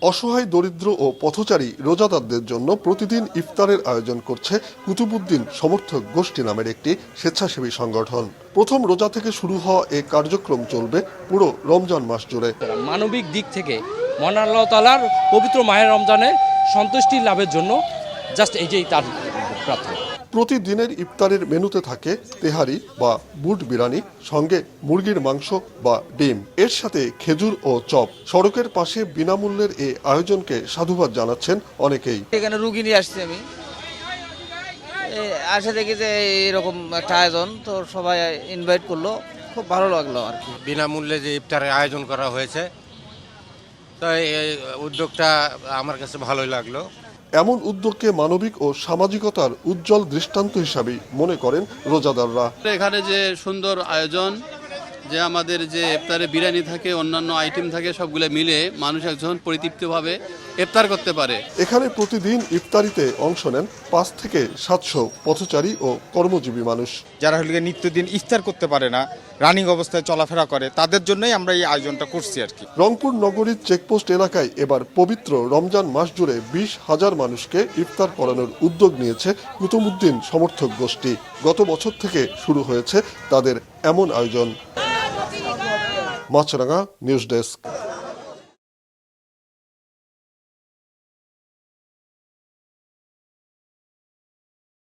অসহায় দরিদ্র ও পথচারী রোজাদারদের জন্য প্রতিদিন ইফতারের আয়োজন করছে কুতুবউদ্দিন সমর্থক গোষ্ঠী নামের একটি স্বেচ্ছাসেবী সংগঠন। প্রথম রোজা থেকে শুরু হওয়া এই কার্যক্রম চলবে পুরো রমজান মাস জুড়ে। মানবিক দিক থেকে মহান আল্লাহ তাআলার পবিত্র মাহে রমজানের সন্তুষ্টি লাভের জন্য জাস্ট এইটাই তার প্রার্থনা। প্রতিদিনের ইফতারের মেনুতে থাকে তেহারি বা বুট বিরিয়ানি, সঙ্গে মুরগির মাংস বা ডিম, এর সাথে খেজুর ও চপ। সড়কের পাশে বিনামূল্যের এই আয়োজনকে সাধুবাদ জানাচ্ছেন অনেকেই। এখানে রুগী নিয়ে আসছি আমি, আসে দেখি যে এরকম একটা আয়োজন, তো সবাই ইনভাইট করলো, খুব ভালো লাগলো আর কি। বিনামূল্যে যে ইফতারের আয়োজন করা হয়েছে, তো এই উদ্যোগটা আমার কাছে ভালোই লাগলো। এমন উদ্যোগকে মানবিক ও সামাজিকতার উজ্জ্বল দৃষ্টান্ত হিসাবে মনে করেন রোজাদাররা। এখানে যে সুন্দর আয়োজন, যে আমাদের যে ইফতারে বিরিয়ানি থাকে, অন্যান্য আইটেম থাকে, সবগুলো মিলে মানুষ একজন পরিতৃপ্তভাবে ইফতার করতে পারে। এখানে প্রতিদিন ইফতারিতে অংশ নেন 5 থেকে 700 পথচারী ও কর্মজীবী মানুষ। যারা হলে নিত্যদিন ইফতার করতে পারে না, রানিং অবস্থায় চলাফেরা করে, তাদের জন্যই আমরা এই আয়োজনটা করছি আর কি। রংপুর নগরীর চেকপোস্ট এলাকায় এবার পবিত্র রমজান মাস জুড়ে 20,000 মানুষকে ইফতার করানোর উদ্যোগ নিয়েছে কুতুবউদ্দিন সমর্থক গোষ্ঠী। গত বছর থেকে শুরু হয়েছে তাদের এমন আয়োজন। মাছরাঙা নিউজ ডেস্ক।